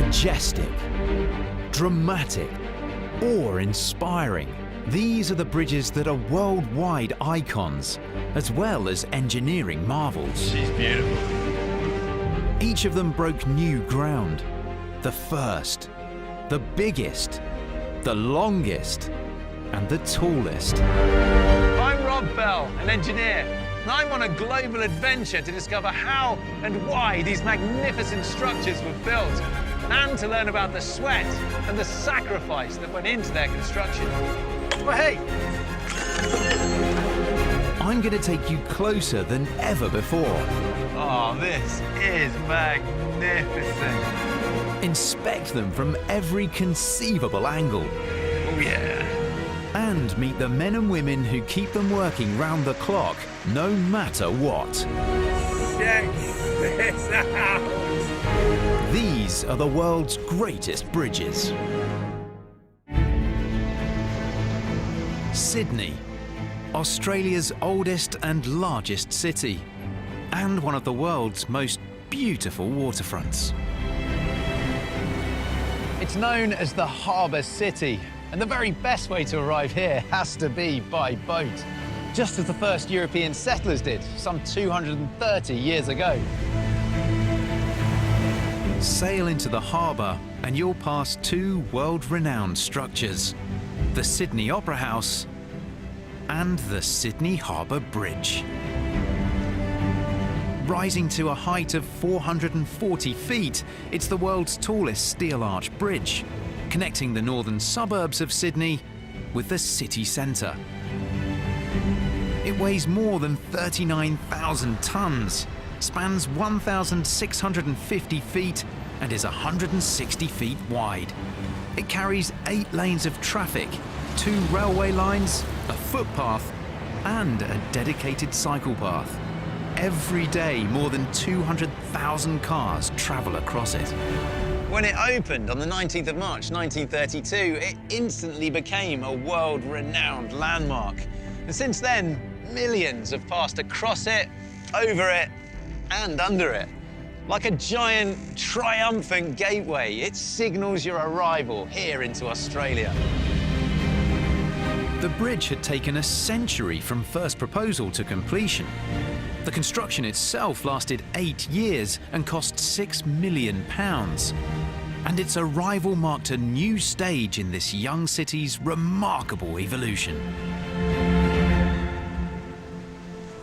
Majestic, dramatic, awe-inspiring. These are the bridges that are worldwide icons, as well as engineering marvels. She's beautiful. Each of them broke new ground. The first, the biggest, the longest, and the tallest. I'm Rob Bell, an engineer, and I'm on a global adventure to discover how and why these magnificent structures were built, and to learn about the sweat and the sacrifice that went into their construction. Well, hey! I'm going to take you closer than ever before. Oh, this is magnificent. Inspect them from every conceivable angle. Oh, yeah. And meet the men and women who keep them working round the clock, no matter what. Check this out. These are the world's greatest bridges. Sydney, Australia's oldest and largest city, and one of the world's most beautiful waterfronts. It's known as the Harbour City, and the very best way to arrive here has to be by boat, just as the first European settlers did some 230 years ago. Sail into the harbour and you'll pass two world-renowned structures, the Sydney Opera House and the Sydney Harbour Bridge. Rising to a height of 440 feet, it's the world's tallest steel arch bridge, connecting the northern suburbs of Sydney with the city centre. It weighs more than 39,000 tonnes, spans 1,650 feet and is 160 feet wide. It carries 8 lanes of traffic, 2 railway lines, a footpath and a dedicated cycle path. Every day, more than 200,000 cars travel across it. When it opened on the 19th of March 1932, it instantly became a world-renowned landmark. And since then, millions have passed across it, over it, and under it. Like a giant, triumphant gateway, it signals your arrival here into Australia. The bridge had taken a century from first proposal to completion. The construction itself lasted 8 years and cost £6 million. And its arrival marked a new stage in this young city's remarkable evolution.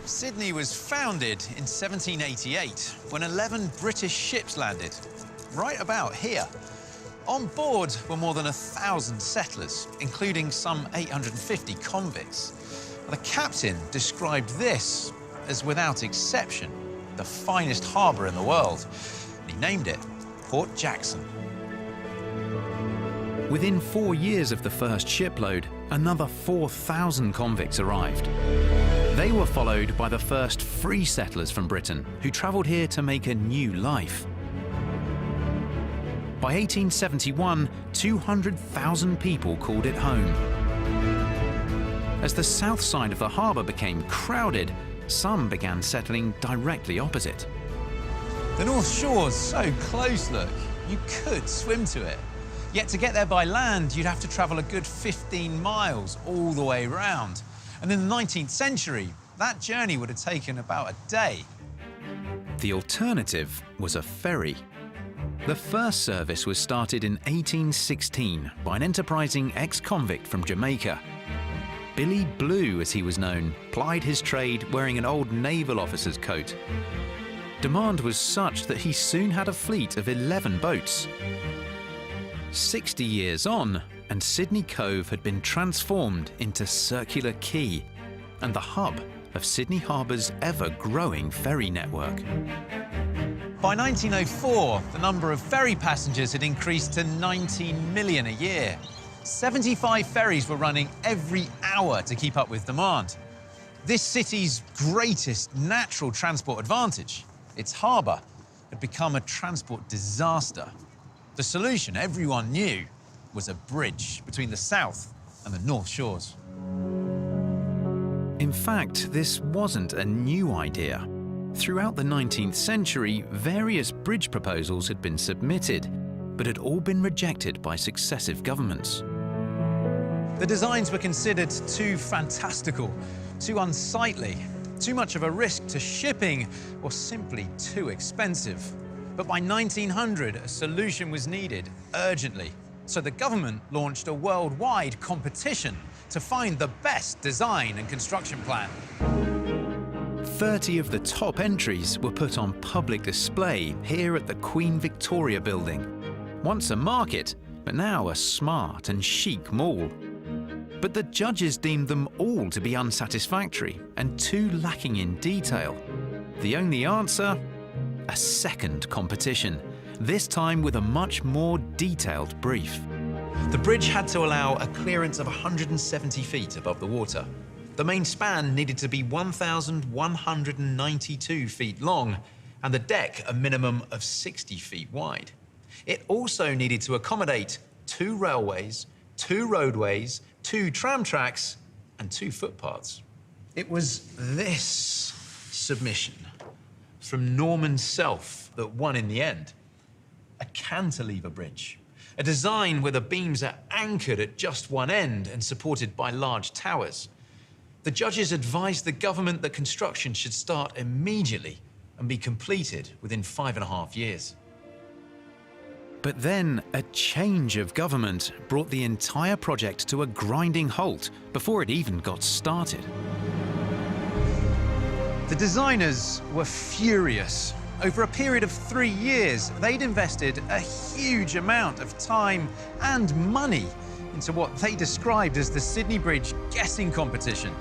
Sydney was founded in 1788 when 11 British ships landed, right about here. On board were more than 1,000 settlers, including some 850 convicts. The captain described this as, without exception, the finest harbour in the world. He named it Port Jackson. Within 4 years of the first shipload, another 4,000 convicts arrived. They were followed by the first free settlers from Britain, who travelled here to make a new life. By 1871, 200,000 people called it home. As the south side of the harbour became crowded, some began settling directly opposite. The North Shore's so close, look. You could swim to it. Yet to get there by land, you'd have to travel a good 15 miles all the way round. And in the 19th century, that journey would have taken about a day. The alternative was a ferry. The first service was started in 1816 by an enterprising ex-convict from Jamaica. Billy Blue, as he was known, plied his trade wearing an old naval officer's coat. Demand was such that he soon had a fleet of 11 boats. 60 years on, and Sydney Cove had been transformed into Circular Quay and the hub of Sydney Harbour's ever-growing ferry network. By 1904, the number of ferry passengers had increased to 19 million a year. 75 ferries were running every hour to keep up with demand. This city's greatest natural transport advantage, its harbour, had become a transport disaster. The solution, everyone knew, was a bridge between the south and the north shores. In fact, this wasn't a new idea. Throughout the 19th century, various bridge proposals had been submitted, but had all been rejected by successive governments. The designs were considered too fantastical, too unsightly, too much of a risk to shipping, or simply too expensive. But by 1900, a solution was needed urgently. So the government launched a worldwide competition to find the best design and construction plan. 30 of the top entries were put on public display here at the Queen Victoria building. Once a market, but now a smart and chic mall. But the judges deemed them all to be unsatisfactory and too lacking in detail. The only answer? A second competition, this time with a much more detailed brief. The bridge had to allow a clearance of 170 feet above the water. The main span needed to be 1,192 feet long, and the deck a minimum of 60 feet wide. It also needed to accommodate 2 railways, 2 roadways, 2 tram tracks, and 2 footpaths. It was this submission from Norman Self that won in the end. A cantilever bridge, a design where the beams are anchored at just one end and supported by large towers. The judges advised the government that construction should start immediately and be completed within 5.5 years. But then a change of government brought the entire project to a grinding halt before it even got started. The designers were furious. Over a period of 3 years, they'd invested a huge amount of time and money into what they described as the Sydney Bridge guessing competition,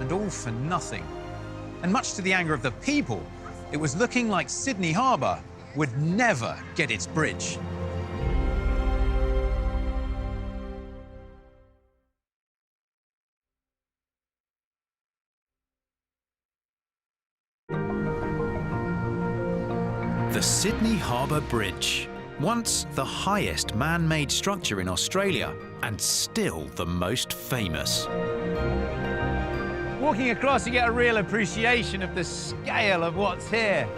and all for nothing. And much to the anger of the people, it was looking like Sydney Harbour would never get its bridge. The Sydney Harbour Bridge, once the highest man-made structure in Australia and still the most famous. Walking across, you get a real appreciation of the scale of what's here.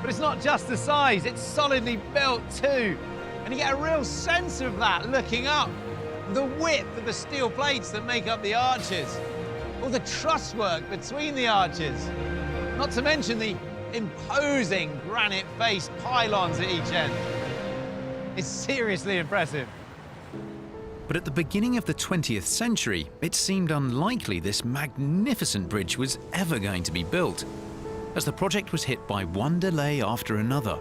But it's not just the size, it's solidly built too. And you get a real sense of that looking up. The width of the steel plates that make up the arches, all the truss work between the arches. Not to mention the imposing granite-faced pylons at each end. It's seriously impressive. But at the beginning of the 20th century, it seemed unlikely this magnificent bridge was ever going to be built, as the project was hit by one delay after another.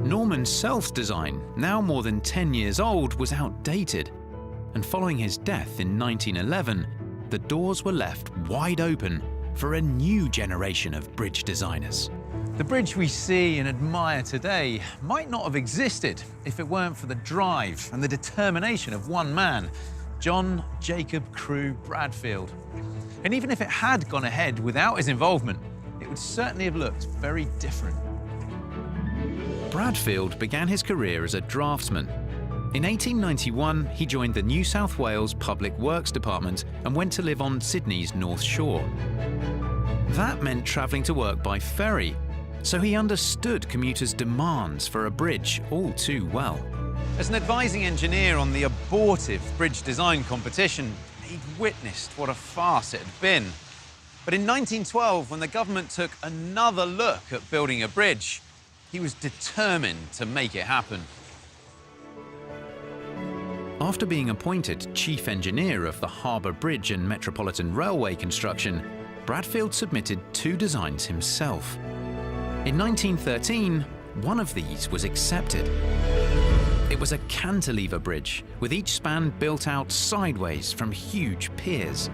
Norman Self's design, now more than 10 years old, was outdated, and following his death in 1911, the doors were left wide open for a new generation of bridge designers. The bridge we see and admire today might not have existed if it weren't for the drive and the determination of one man, John Jacob Crewe Bradfield. And even if it had gone ahead without his involvement, it would certainly have looked very different. Bradfield began his career as a draftsman. In 1891, he joined the New South Wales Public Works Department and went to live on Sydney's North Shore. That meant travelling to work by ferry, so he understood commuters' demands for a bridge all too well. As an advising engineer on the abortive bridge design competition, he'd witnessed what a farce it had been. But in 1912, when the government took another look at building a bridge, he was determined to make it happen. After being appointed chief engineer of the Harbour Bridge and Metropolitan Railway construction, Bradfield submitted 2 designs himself. In 1913, one of these was accepted. It was a cantilever bridge, with each span built out sideways from huge piers.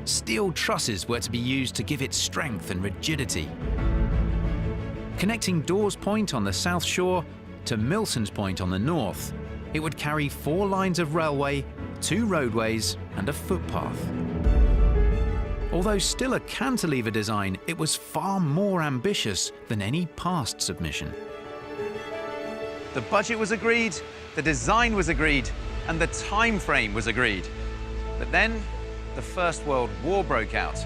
Steel trusses were to be used to give it strength and rigidity. Connecting Dawes Point on the south shore to Milson's Point on the north, it would carry 4 lines of railway, 2 roadways, and a footpath. Although still a cantilever design, it was far more ambitious than any past submission. The budget was agreed, the design was agreed, and the time frame was agreed. But then, the First World War broke out.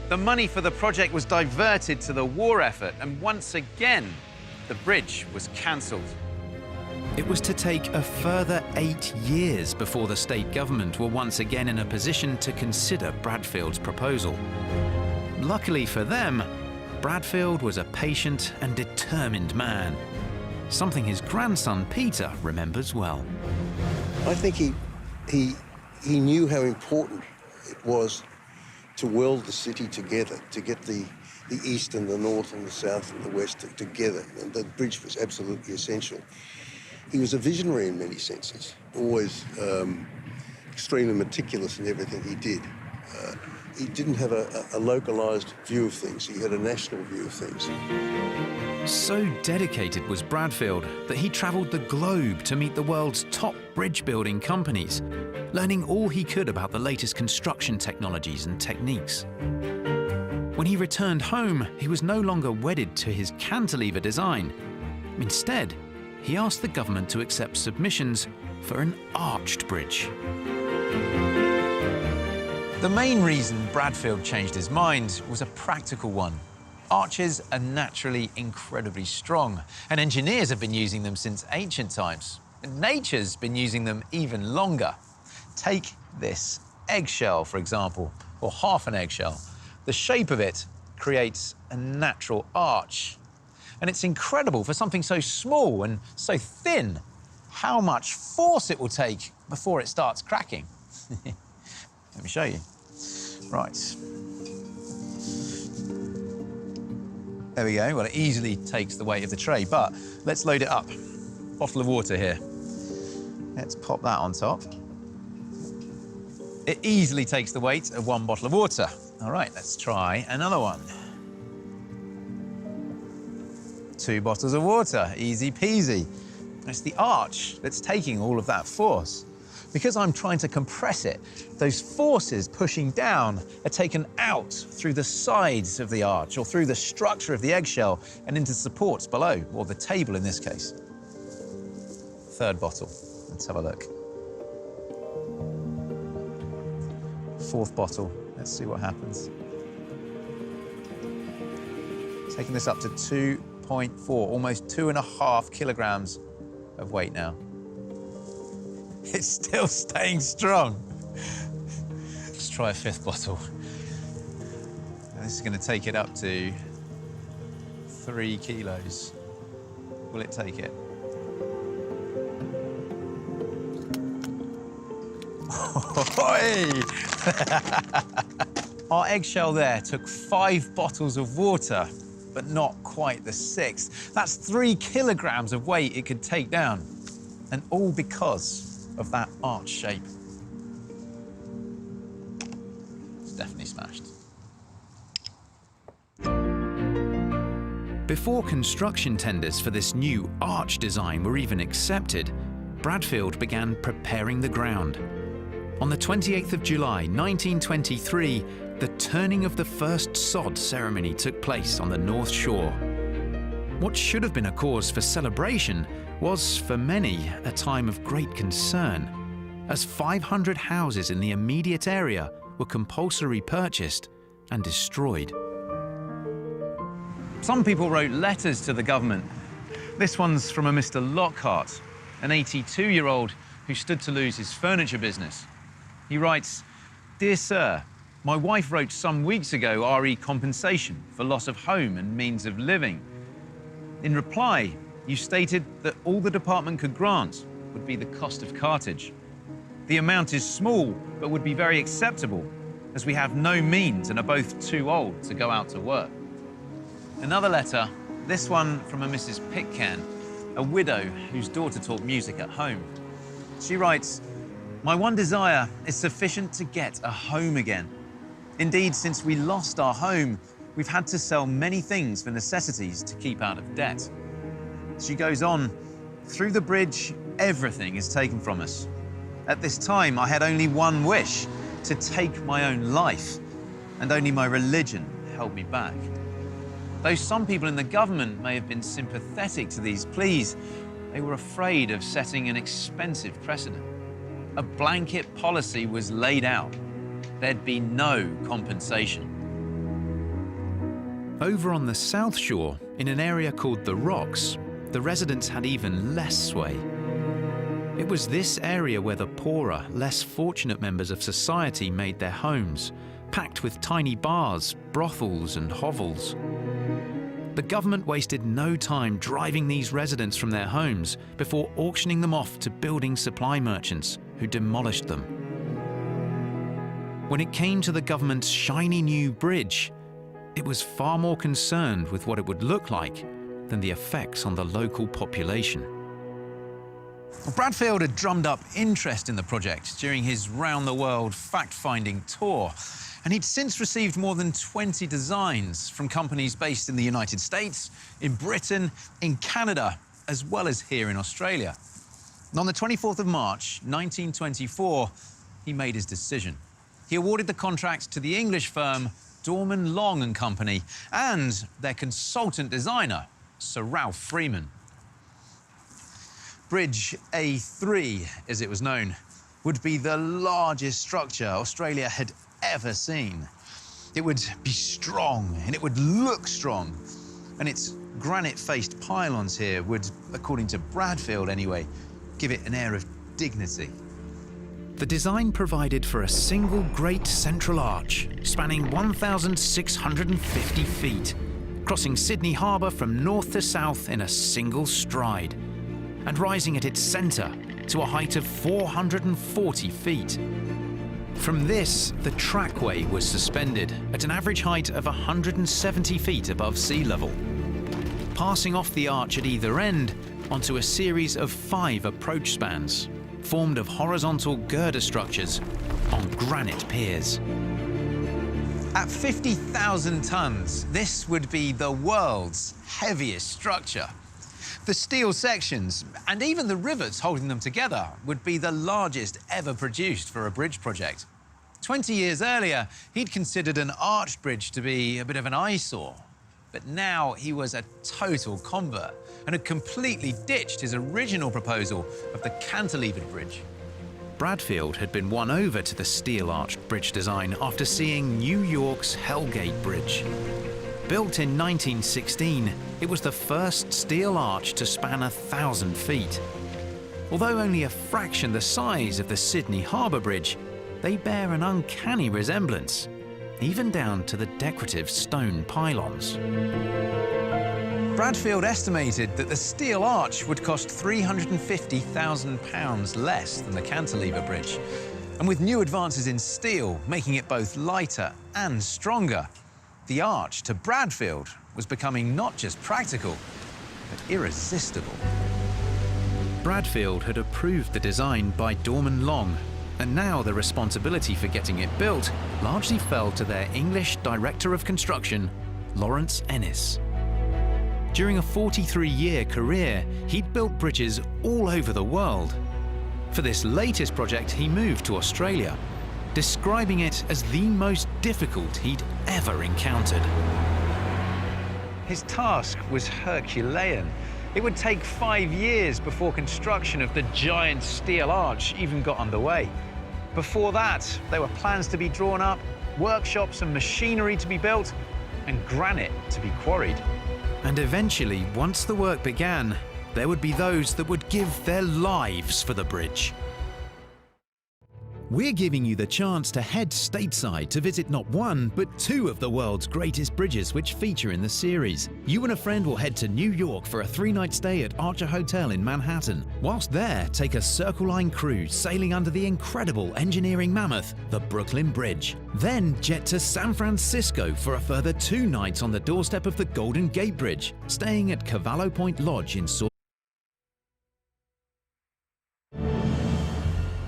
The money for the project was diverted to the war effort, and once again, the bridge was cancelled. It was to take a further 8 years before the state government were once again in a position to consider Bradfield's proposal. Luckily for them, Bradfield was a patient and determined man, something his grandson Peter remembers well. I think he knew how important it was to weld the city together, to get the east and the north and the south and the west together, and the bridge was absolutely essential. He was a visionary in many senses, always extremely meticulous in everything he did. He didn't have a localised view of things, he had a national view of things. So dedicated was Bradfield that he travelled the globe to meet the world's top bridge-building companies, learning all he could about the latest construction technologies and techniques. When he returned home, he was no longer wedded to his cantilever design. Instead, he asked the government to accept submissions for an arched bridge. The main reason Bradfield changed his mind was a practical one. Arches are naturally incredibly strong, and engineers have been using them since ancient times. And nature's been using them even longer. Take this eggshell, for example, or half an eggshell. The shape of it creates a natural arch. And it's incredible for something so small and so thin, how much force it will take before it starts cracking. Let me show you. Right. There we go. Well, it easily takes the weight of the tray, but let's load it up. Bottle of water here. Let's pop that on top. It easily takes the weight of 1 bottle of water. All right, let's try another one. 2 bottles of water, easy peasy. It's the arch that's taking all of that force. Because I'm trying to compress it, those forces pushing down are taken out through the sides of the arch or through the structure of the eggshell and into supports below, or the table in this case. 3rd bottle, let's have a look. 4th bottle, let's see what happens. Taking this up to 2.4, almost 2.5 kilograms of weight now. It's still staying strong. Let's try a 5th bottle. And this is going to take it up to 3 kilos. Will it take it? Our eggshell there took 5 bottles of water, but not quite the 6th. That's 3 kilograms of weight it could take down, and all because of that arch shape. It's definitely smashed. Before construction tenders for this new arch design were even accepted, Bradfield began preparing the ground. On the 28th of July, 1923, the turning of the first sod ceremony took place on the North Shore. What should have been a cause for celebration was, for many, a time of great concern, as 500 houses in the immediate area were compulsory purchased and destroyed. Some people wrote letters to the government. This one's from a Mr. Lockhart, an 82-year-old who stood to lose his furniture business. He writes, "Dear Sir, my wife wrote some weeks ago RE compensation for loss of home and means of living. In reply, you stated that all the department could grant would be the cost of cartage. The amount is small, but would be very acceptable, as we have no means and are both too old to go out to work." Another letter, this one from a Mrs. Pitcairn, a widow whose daughter taught music at home. She writes, "My one desire is sufficient to get a home again. Indeed, since we lost our home, we've had to sell many things for necessities to keep out of debt." She goes on, "Through the bridge, everything is taken from us. At this time, I had only one wish, to take my own life, and only my religion held me back." Though some people in the government may have been sympathetic to these pleas, they were afraid of setting an expensive precedent. A blanket policy was laid out. There'd be no compensation. Over on the South Shore, In an area called the Rocks, the residents had even less sway. It was this area where the poorer, less fortunate members of society made their homes, packed with tiny bars, brothels and hovels. The government wasted no time driving these residents from their homes before auctioning them off to building supply merchants who demolished them. When it came to the government's shiny new bridge, it was far more concerned with what it would look like than the effects on the local population. Well, Bradfield had drummed up interest in the project during his round-the-world fact-finding tour, and he'd since received more than 20 designs from companies based in the United States, in Britain, in Canada, as well as here in Australia. And on the 24th of March, 1924, he made his decision. He awarded the contract to the English firm Dorman Long and Company and their consultant designer, Sir Ralph Freeman. Bridge A3, as it was known, would be the largest structure Australia had ever seen. It would be strong and it would look strong. And its granite-faced pylons here would, according to Bradfield anyway, give it an air of dignity. The design provided for a single great central arch spanning 1,650 feet, crossing Sydney Harbour from north to south in a single stride, and rising at its centre to a height of 440 feet. From this, the trackway was suspended at an average height of 170 feet above sea level, passing off the arch at either end onto a series of 5 approach spans, formed of horizontal girder structures on granite piers. At 50,000 tons, this would be the world's heaviest structure. The steel sections, and even the rivets holding them together, would be the largest ever produced for a bridge project. 20 years earlier, he'd considered an arched bridge to be a bit of an eyesore. But now he was a total convert and had completely ditched his original proposal of the cantilevered bridge. Bradfield had been won over to the steel-arched bridge design after seeing New York's Hellgate Bridge. Built in 1916, it was the first steel arch to span 1,000 feet. Although only a fraction the size of the Sydney Harbour Bridge, they bear an uncanny resemblance, even down to the decorative stone pylons. Bradfield estimated that the steel arch would cost £350,000 less than the cantilever bridge. And with new advances in steel, making it both lighter and stronger, the arch to Bradfield was becoming not just practical, but irresistible. Bradfield had approved the design by Dorman Long, and now the responsibility for getting it built largely fell to their English Director of Construction, Lawrence Ennis. During a 43-year career, he'd built bridges all over the world. For this latest project, he moved to Australia, describing it as the most difficult he'd ever encountered. His task was Herculean. It would take 5 years before construction of the giant steel arch even got underway. Before that, there were plans to be drawn up, workshops and machinery to be built, and granite to be quarried. And eventually, once the work began, there would be those that would give their lives for the bridge. We're giving you the chance to head stateside to visit not one, but 2 of the world's greatest bridges which feature in the series. You and a friend will head to New York for a 3-night stay at Archer Hotel in Manhattan. Whilst there, take a Circle Line cruise sailing under the incredible engineering mammoth, the Brooklyn Bridge. Then jet to San Francisco for a further 2 nights on the doorstep of the Golden Gate Bridge, staying at Cavallo Point Lodge in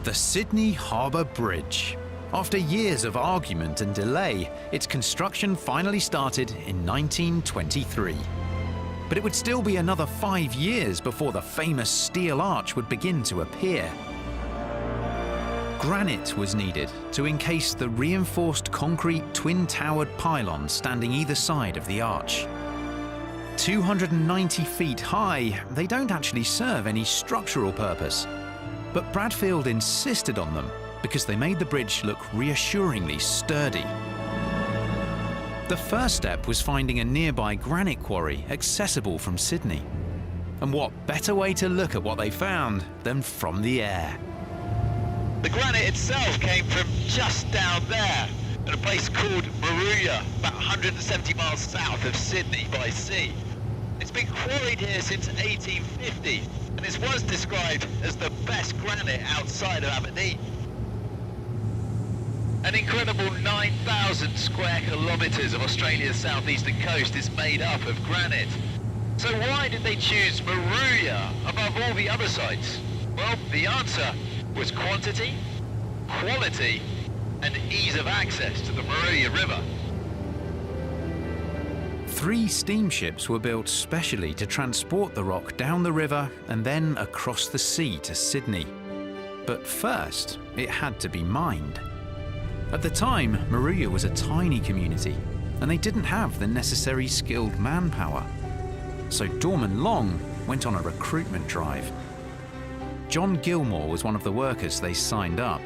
The Sydney Harbour Bridge. After years of argument and delay, its construction finally started in 1923. But it would still be another 5 years before the famous steel arch would begin to appear. Granite was needed to encase the reinforced concrete twin-towered pylons standing either side of the arch. 290 feet high, they don't actually serve any structural purpose. But Bradfield insisted on them because they made the bridge look reassuringly sturdy. The first step was finding a nearby granite quarry accessible from Sydney. And what better way to look at what they found than from the air? The granite itself came from just down there, at a place called Moruya, about 170 miles south of Sydney by sea. It's been quarried here since 1850, and it's once described as the best granite outside of Aberdeen. An incredible 9,000 square kilometres of Australia's southeastern coast is made up of granite. So why did they choose Moruya above all the other sites? Well, the answer was quantity, quality, and ease of access to the Moruya River. 3 steamships were built specially to transport the rock down the river and then across the sea to Sydney. But first, it had to be mined. At the time, Moruya was a tiny community, and they didn't have the necessary skilled manpower. So Dorman Long went on a recruitment drive. John Gilmore was one of the workers they signed up.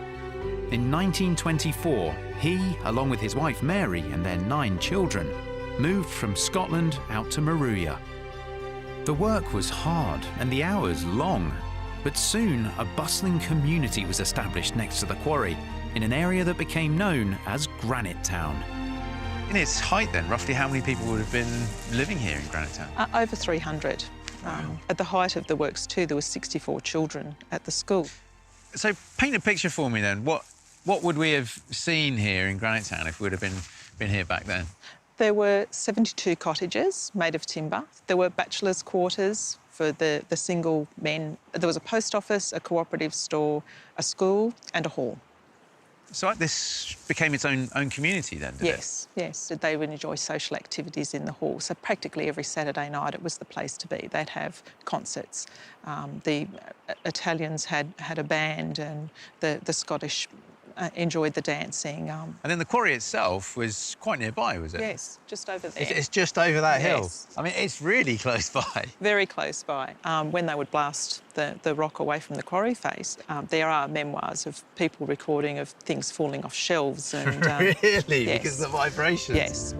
In 1924, he, along with his wife Mary and their 9 children, moved from Scotland out to Moruya. The work was hard and the hours long, but soon a bustling community was established next to the quarry in an area that became known as Granite Town. In its height then, roughly how many people would have been living here in Granite Town? Over 300. At the height of the works too, there were 64 children at the school. So paint a picture for me then. What would we have seen here in Granite Town if we would have been here back then? There were 72 cottages made of timber. There were bachelors' quarters for the single men. There was a post office, a cooperative store, a school and a hall. So this became its own community then, did it? Yes. They would enjoy social activities in the hall. So practically every Saturday night it was the place to be. They'd have concerts. The Italians had a band, and the Scottish enjoyed the dancing. And then the quarry itself was quite nearby, was it? Yes, just over there. It's just over that hill. Yes. I mean, it's really close by. Very close by. When they would blast the rock away from the quarry face, there are memoirs of people recording of things falling off shelves. And, Really? Yes. Because of the vibrations? Yes.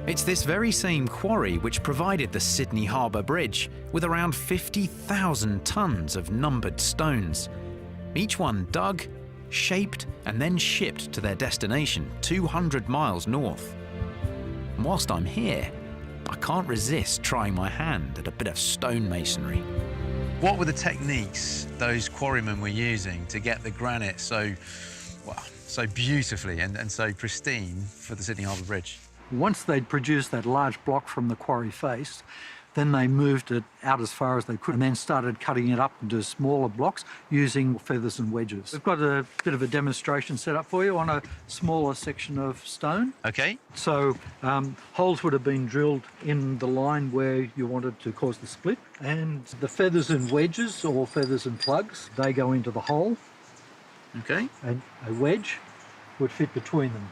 It's this very same quarry which provided the Sydney Harbour Bridge with around 50,000 tonnes of numbered stones. Each one dug, shaped and then shipped to their destination 200 miles north. And whilst I'm here, I can't resist trying my hand at a bit of stonemasonry. What were the techniques those quarrymen were using to get the granite so beautifully and so pristine for the Sydney Harbour Bridge? Once they'd produced that large block from the quarry face, then they moved it out as far as they could and then started cutting it up into smaller blocks using feathers and wedges. We've got a bit of a demonstration set up for you on a smaller section of stone. OK. So holes would have been drilled in the line where you wanted to cause the split, and the feathers and wedges, or feathers and plugs, they go into the hole. OK. And a wedge would fit between them.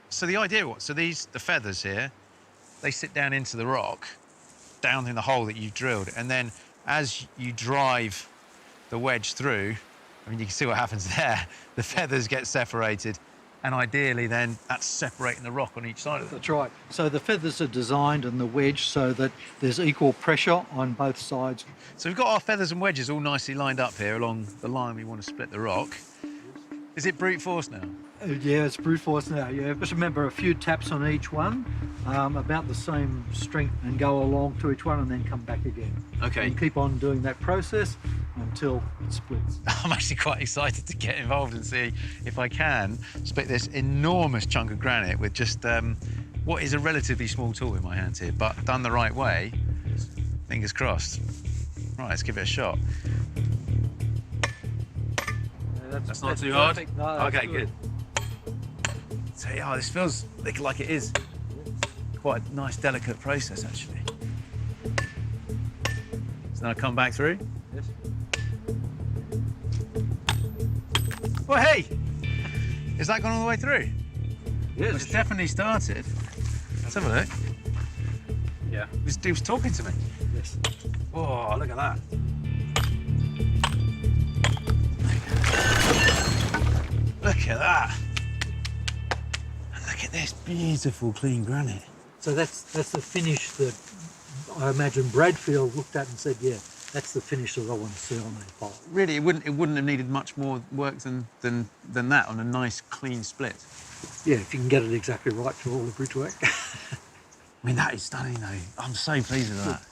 So the idea was, the feathers here, they sit down into the rock, down in the hole that you've drilled, and then as you drive the wedge through, I mean, you can see what happens there. The feathers get separated, and ideally then that's separating the rock on each side of it. That's right. So the feathers are designed and the wedge so that there's equal pressure on both sides. So we've got our feathers and wedges all nicely lined up here along the line we want to split the rock. Is it brute force now? Yeah, it's brute force now, yeah. Just remember, a few taps on each one, about the same strength, and go along to each one and then come back again. OK. And keep on doing that process until it splits. I'm actually quite excited to get involved and see if I can split this enormous chunk of granite with just what is a relatively small tool in my hands here, but done the right way, fingers crossed. Right, let's give it a shot. That's not too hard? No, OK, good. So, yeah, this feels like it is quite a nice, delicate process, actually. So then I come back through? Yes. Well, hey! Is that gone all the way through? Yes. It's definitely started. Let's have a look. Yeah. This dude's talking to me. Yes. Whoa, look at that. Look at that. And look at this beautiful, clean granite. So that's the finish that I imagine Bradfield looked at and said, yeah, that's the finish that I want to see on that pile. Really, it wouldn't have needed much more work than that on a nice, clean split. Yeah, if you can get it exactly right for all the bridge work. I mean, that is stunning, though. I'm so pleased with that.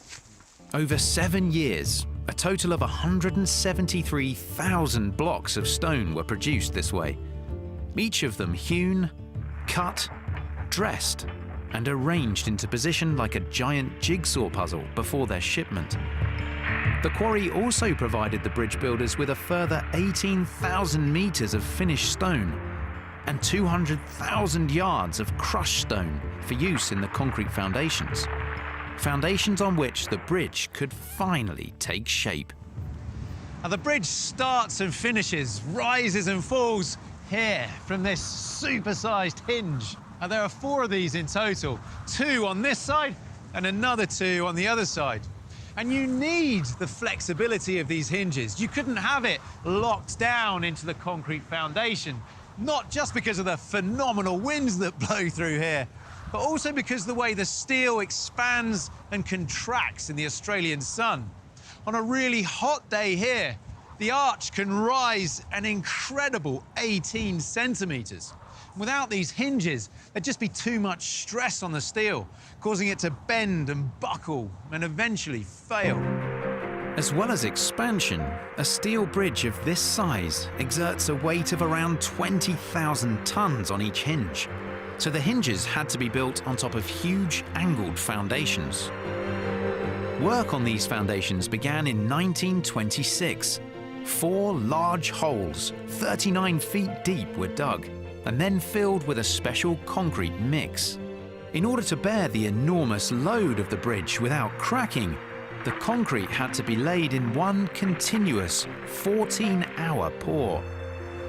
Over 7 years, a total of 173,000 blocks of stone were produced this way, each of them hewn, cut, dressed, and arranged into position like a giant jigsaw puzzle before their shipment. The quarry also provided the bridge builders with a further 18,000 metres of finished stone and 200,000 yards of crushed stone for use in the concrete foundations. Foundations on which the bridge could finally take shape. Now, the bridge starts and finishes, rises and falls here from this super-sized hinge. Now, there are 4 of these in total, 2 on this side and another 2 on the other side. And you need the flexibility of these hinges. You couldn't have it locked down into the concrete foundation, not just because of the phenomenal winds that blow through here, but also because the way the steel expands and contracts in the Australian sun. On a really hot day here, the arch can rise an incredible 18 centimetres. Without these hinges, there'd just be too much stress on the steel, causing it to bend and buckle and eventually fail. As well as expansion, a steel bridge of this size exerts a weight of around 20,000 tonnes on each hinge. So the hinges had to be built on top of huge angled foundations. Work on these foundations began in 1926. 4 large holes, 39 feet deep, were dug and then filled with a special concrete mix. In order to bear the enormous load of the bridge without cracking, the concrete had to be laid in one continuous 14-hour pour.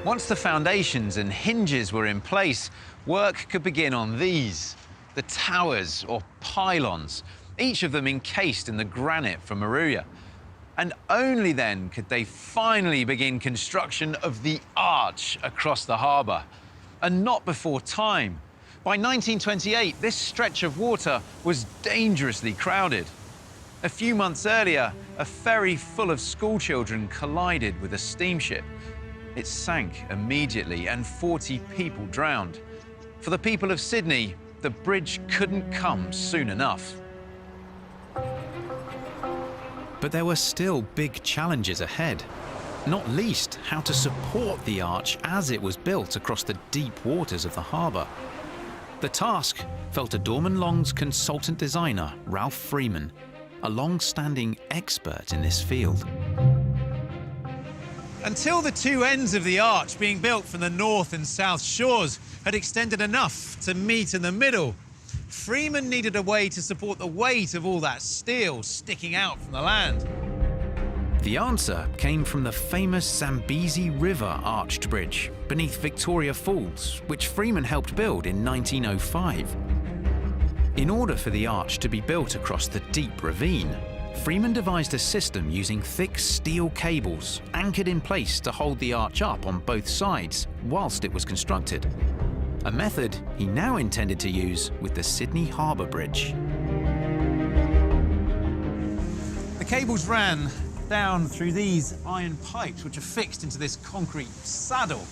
Once the foundations and hinges were in place, work could begin on these, the towers or pylons, each of them encased in the granite from Moruya. And only then could they finally begin construction of the arch across the harbour. And not before time. By 1928, this stretch of water was dangerously crowded. A few months earlier, a ferry full of schoolchildren collided with a steamship. It sank immediately and 40 people drowned. For the people of Sydney, the bridge couldn't come soon enough. But there were still big challenges ahead, not least how to support the arch as it was built across the deep waters of the harbour. The task fell to Dorman Long's consultant designer, Ralph Freeman, a long-standing expert in this field. Until the 2 ends of the arch being built from the north and south shores had extended enough to meet in the middle, Freeman needed a way to support the weight of all that steel sticking out from the land. The answer came from the famous Zambezi River arched bridge beneath Victoria Falls, which Freeman helped build in 1905. In order for the arch to be built across the deep ravine, Freeman devised a system using thick steel cables anchored in place to hold the arch up on both sides whilst it was constructed. A method he now intended to use with the Sydney Harbour Bridge. The cables ran down through these iron pipes, which are fixed into this concrete saddle,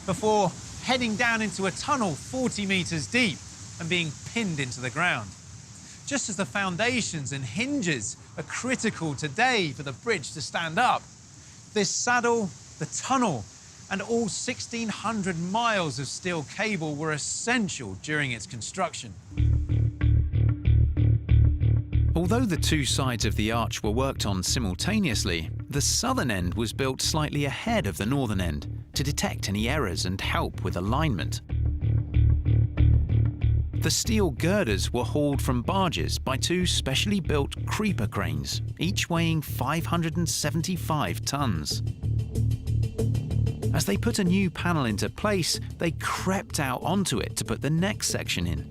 before heading down into a tunnel 40 metres deep and being pinned into the ground. Just as the foundations and hinges are critical today for the bridge to stand up, this saddle, the tunnel, and all 1,600 miles of steel cable were essential during its construction. Although the 2 sides of the arch were worked on simultaneously, the southern end was built slightly ahead of the northern end to detect any errors and help with alignment. The steel girders were hauled from barges by 2 specially built creeper cranes, each weighing 575 tons. As they put a new panel into place, they crept out onto it to put the next section in.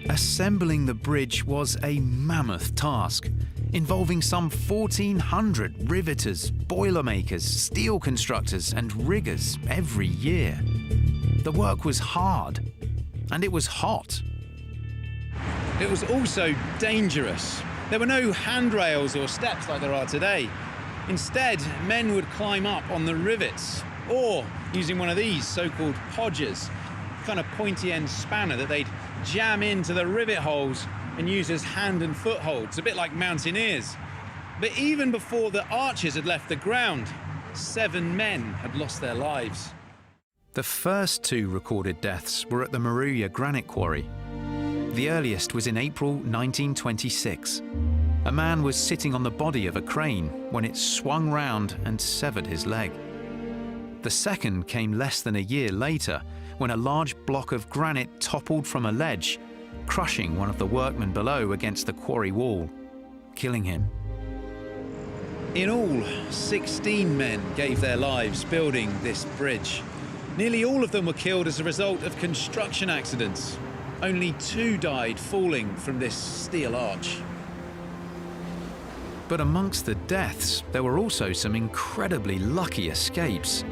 Assembling the bridge was a mammoth task, involving some 1,400 riveters, boilermakers, steel constructors, and riggers every year. The work was hard, and it was hot. it was also dangerous. There were no handrails or steps like there are today. Instead, men would climb up on the rivets, or using one of these so-called podgers, kind of pointy-end spanner that they'd jam into the rivet holes and use as hand and footholds, a bit like mountaineers. But even before the arches had left the ground, 7 men had lost their lives. The first 2 recorded deaths were at the Moruya granite quarry. The earliest was in April 1926. A man was sitting on the body of a crane when it swung round and severed his leg. The second came less than a year later, when a large block of granite toppled from a ledge, crushing one of the workmen below against the quarry wall, killing him. In all, 16 men gave their lives building this bridge. Nearly all of them were killed as a result of construction accidents. Only 2 died falling from this steel arch. But amongst the deaths, there were also some incredibly lucky escapes.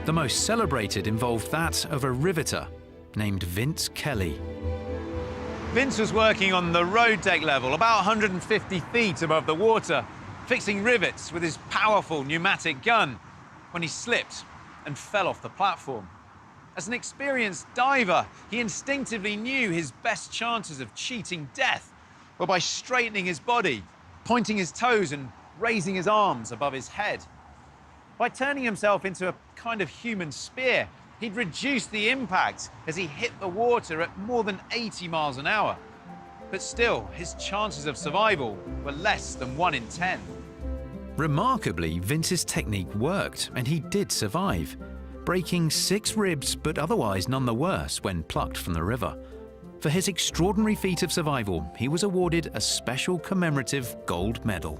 The most celebrated involved that of a riveter named Vince Kelly. Vince was working on the road deck level, about 150 feet above the water, fixing rivets with his powerful pneumatic gun, when he slipped and fell off the platform. As an experienced diver, he instinctively knew his best chances of cheating death were by straightening his body, pointing his toes and raising his arms above his head. By turning himself into a kind of human spear, he'd reduce the impact as he hit the water at more than 80 miles an hour. But still, his chances of survival were less than 1 in 10. Remarkably, Vince's technique worked, and he did survive, breaking 6 ribs but otherwise none the worse when plucked from the river. For his extraordinary feat of survival, he was awarded a special commemorative gold medal.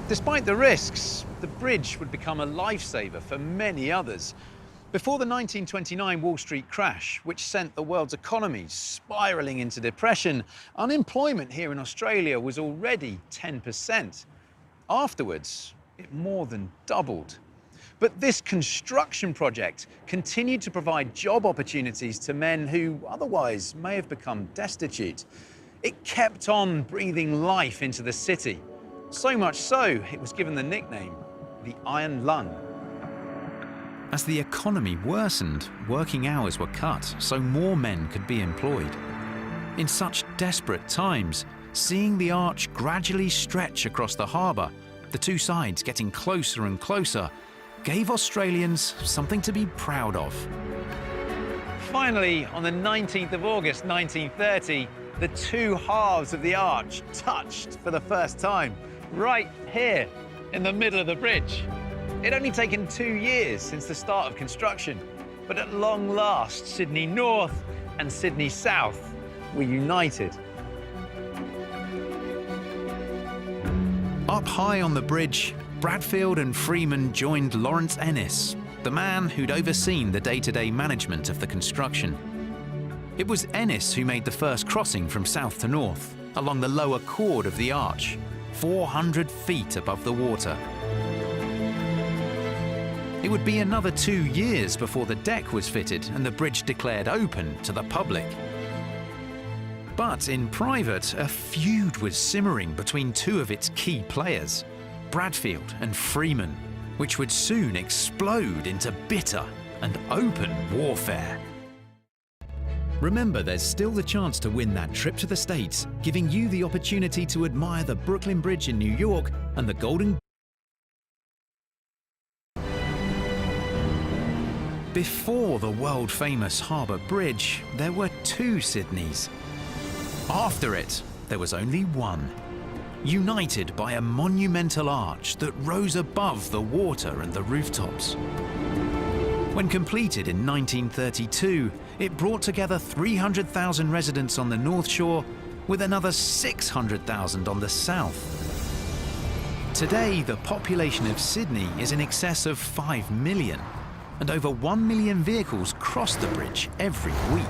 Despite the risks, the bridge would become a lifesaver for many others. Before the 1929 Wall Street crash, which sent the world's economy spiralling into depression, unemployment here in Australia was already 10%. Afterwards, it more than doubled. But this construction project continued to provide job opportunities to men who otherwise may have become destitute. It kept on breathing life into the city. So much so, it was given the nickname, the Iron Lung. As the economy worsened, working hours were cut so more men could be employed. In such desperate times, seeing the arch gradually stretch across the harbour, the 2 sides getting closer and closer, gave Australians something to be proud of. Finally, on the 19th of August 1930, the 2 halves of the arch touched for the first time, right here in the middle of the bridge. It'd only taken 2 years since the start of construction, but at long last, Sydney North and Sydney South were united. Up high on the bridge, Bradfield and Freeman joined Lawrence Ennis, the man who'd overseen the day-to-day management of the construction. It was Ennis who made the first crossing from south to north, along the lower chord of the arch, 400 feet above the water. It would be another 2 years before the deck was fitted and the bridge declared open to the public. But in private, a feud was simmering between 2 of its key players, Bradfield and Freeman, which would soon explode into bitter and open warfare. Remember, there's still the chance to win that trip to the States, giving you the opportunity to admire the Brooklyn Bridge in New York and the Golden. Before the world-famous Harbour Bridge, there were 2 Sydneys. After it, there was only one, united by a monumental arch that rose above the water and the rooftops. When completed in 1932, it brought together 300,000 residents on the North Shore with another 600,000 on the south. Today, the population of Sydney is in excess of 5 million, and over 1 million vehicles cross the bridge every week.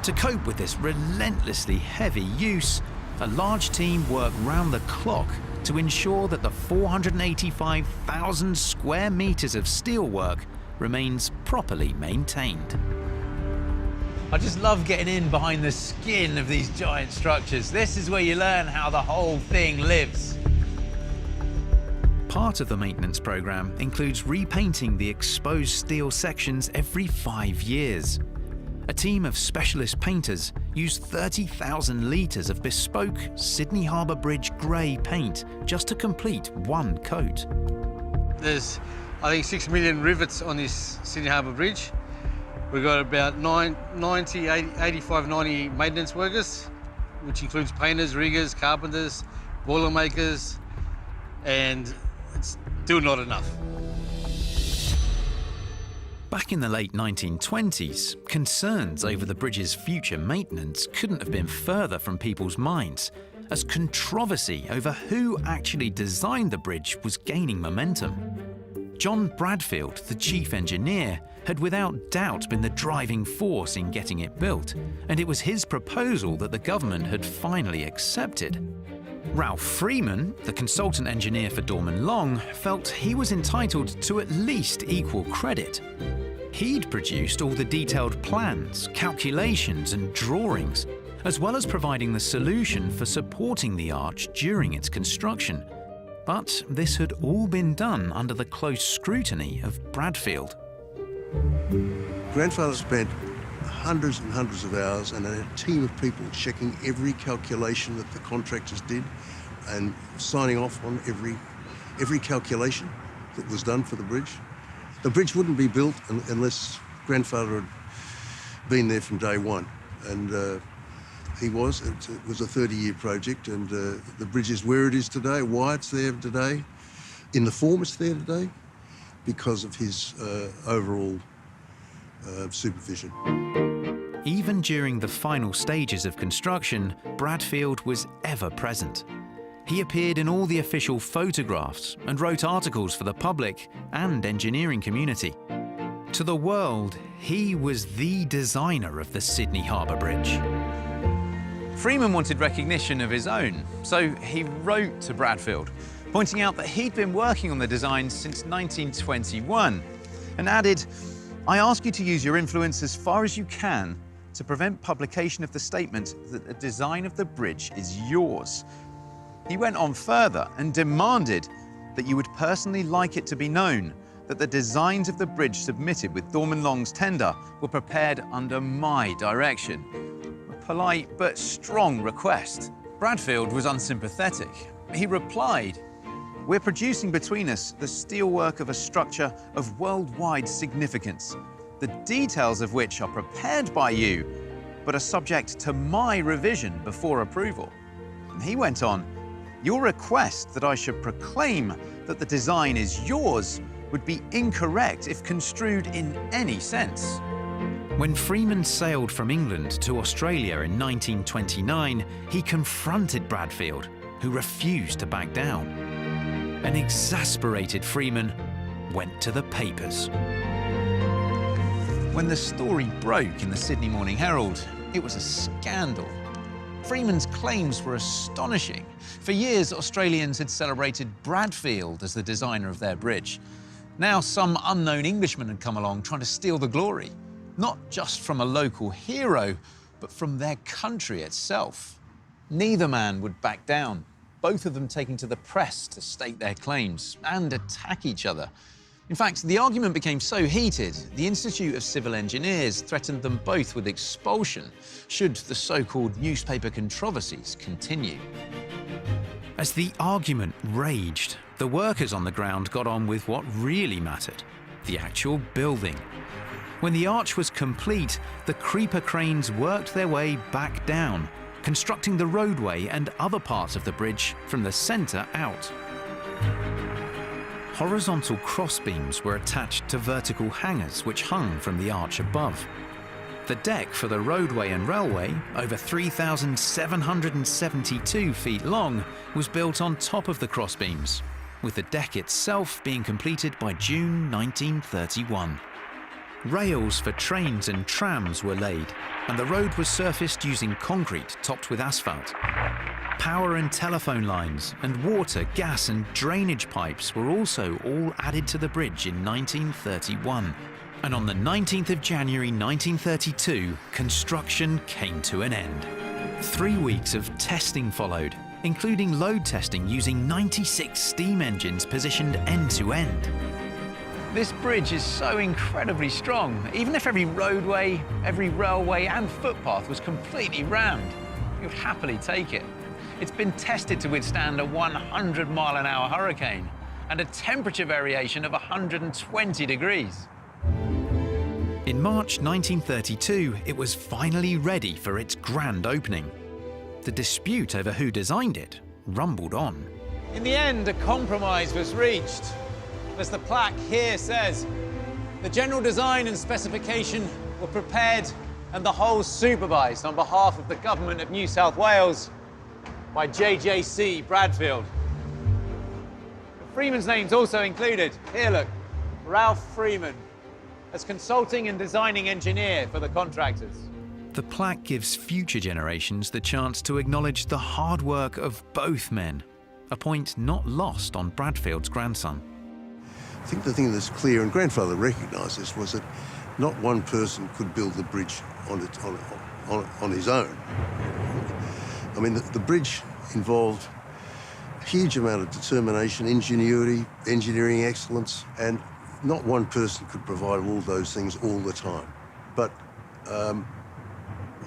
To cope with this relentlessly heavy use, a large team work round the clock to ensure that the 485,000 square metres of steelwork remains properly maintained. I just love getting in behind the skin of these giant structures. This is where you learn how the whole thing lives. Part of the maintenance program includes repainting the exposed steel sections every 5 years. A team of specialist painters used 30,000 litres of bespoke Sydney Harbour Bridge grey paint just to complete one coat. There's, I think, 6 million rivets on this Sydney Harbour Bridge. We've got about 85, 90 maintenance workers, which includes painters, riggers, carpenters, boilermakers, and it's still not enough. Back in the late 1920s, concerns over the bridge's future maintenance couldn't have been further from people's minds, as controversy over who actually designed the bridge was gaining momentum. John Bradfield, the chief engineer, had without doubt been the driving force in getting it built, and it was his proposal that the government had finally accepted. Ralph Freeman, the consultant engineer for Dorman Long, felt he was entitled to at least equal credit. He'd produced all the detailed plans, calculations and drawings, as well as providing the solution for supporting the arch during its construction. But this had all been done under the close scrutiny of Bradfield. Grandfather spent hundreds and hundreds of hours and a team of people checking every calculation that the contractors did and signing off on every calculation that was done for the bridge. The bridge wouldn't be built unless Grandfather had been there from day one, and he was. It was a 30-year project, and the bridge is where it is today, why it's there today, in the form it's there today, because of his overall supervision. Even during the final stages of construction, Bradfield was ever present. He appeared in all the official photographs and wrote articles for the public and engineering community. To the world, he was the designer of the Sydney Harbour Bridge. Freeman wanted recognition of his own, so he wrote to Bradfield, pointing out that he'd been working on the design since 1921, and added, "I ask you to use your influence as far as you can to prevent publication of the statement that the design of the bridge is yours." He went on further and demanded that you would personally like it to be known that the designs of the bridge submitted with Dorman Long's tender were prepared under my direction. A polite but strong request. Bradfield was unsympathetic. He replied, "We're producing between us the steelwork of a structure of worldwide significance, the details of which are prepared by you, but are subject to my revision before approval." And he went on, "Your request that I should proclaim that the design is yours would be incorrect if construed in any sense." When Freeman sailed from England to Australia in 1929, he confronted Bradfield, who refused to back down. An exasperated Freeman went to the papers. When the story broke in the Sydney Morning Herald, it was a scandal. Freeman's claims were astonishing. For years, Australians had celebrated Bradfield as the designer of their bridge. Now some unknown Englishman had come along trying to steal the glory, not just from a local hero, but from their country itself. Neither man would back down, both of them taking to the press to state their claims and attack each other. In fact, the argument became so heated, the Institute of Civil Engineers threatened them both with expulsion should the so-called newspaper controversies continue. As the argument raged, the workers on the ground got on with what really mattered, the actual building. When the arch was complete, the creeper cranes worked their way back down, constructing the roadway and other parts of the bridge from the centre out. Horizontal crossbeams were attached to vertical hangers which hung from the arch above. The deck for the roadway and railway, over 3,772 feet long, was built on top of the crossbeams, with the deck itself being completed by June 1931. Rails for trains and trams were laid, and the road was surfaced using concrete topped with asphalt. Power and telephone lines and water, gas and drainage pipes were also all added to the bridge in 1931. And on the 19th of January 1932, construction came to an end. 3 weeks of testing followed, including load testing using 96 steam engines positioned end to end. This bridge is so incredibly strong. Even if every roadway, every railway and footpath was completely rammed, you'd happily take it. It's been tested to withstand a 100-mile-an-hour hurricane and a temperature variation of 120 degrees. In March 1932, it was finally ready for its grand opening. The dispute over who designed it rumbled on. In the end, a compromise was reached. As the plaque here says, the general design and specification were prepared and the whole supervised on behalf of the Government of New South Wales by JJC Bradfield. Freeman's name's also included. Here, look, Ralph Freeman, as consulting and designing engineer for the contractors. The plaque gives future generations the chance to acknowledge the hard work of both men, a point not lost on Bradfield's grandson. I think the thing that's clear, and grandfather recognised this, was that not one person could build the bridge on his own. I mean, the bridge involved a huge amount of determination, ingenuity, engineering excellence, and not one person could provide all those things all the time. But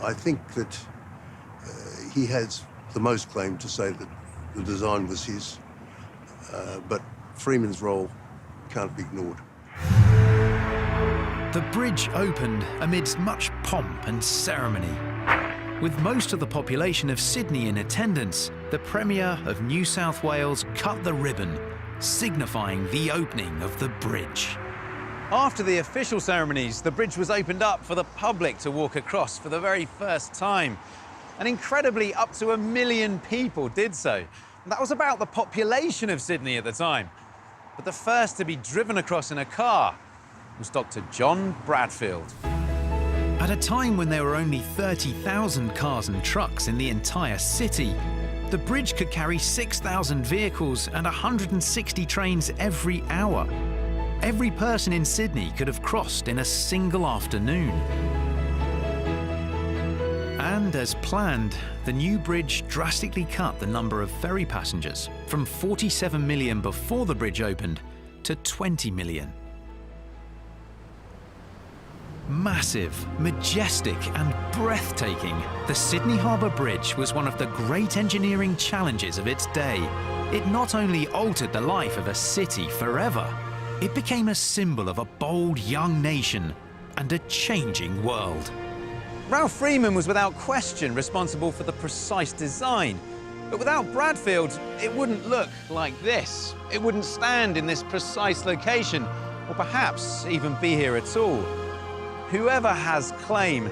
I think that he has the most claim to say that the design was his, but Freeman's role can't be ignored. The bridge opened amidst much pomp and ceremony. With most of the population of Sydney in attendance, the Premier of New South Wales cut the ribbon, signifying the opening of the bridge. After the official ceremonies, the bridge was opened up for the public to walk across for the very first time. And incredibly, up to 1 million people did so. And that was about the population of Sydney at the time. But the first to be driven across in a car was Dr. John Bradfield. At a time when there were only 30,000 cars and trucks in the entire city, the bridge could carry 6,000 vehicles and 160 trains every hour. Every person in Sydney could have crossed in a single afternoon. And as planned, the new bridge drastically cut the number of ferry passengers from 47 million before the bridge opened to 20 million. Massive, majestic and breathtaking, the Sydney Harbour Bridge was one of the great engineering challenges of its day. It not only altered the life of a city forever, it became a symbol of a bold young nation and a changing world. Ralph Freeman was without question responsible for the precise design. But without Bradfield, it wouldn't look like this. It wouldn't stand in this precise location, or perhaps even be here at all. Whoever has claim,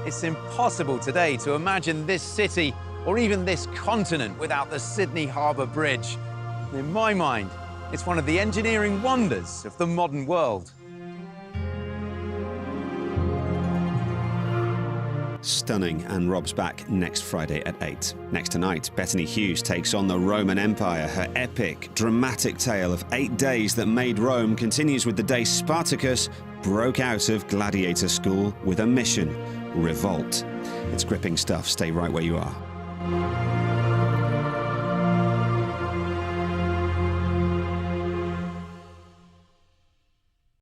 it's impossible today to imagine this city or even this continent without the Sydney Harbour Bridge. In my mind, it's one of the engineering wonders of the modern world. Stunning, and Rob's back next Friday at 8. Next tonight, Bettany Hughes takes on the Roman Empire. Her epic, dramatic tale of 8 days that made Rome continues with the day Spartacus broke out of gladiator school with a mission: revolt. It's gripping stuff. Stay right where you are.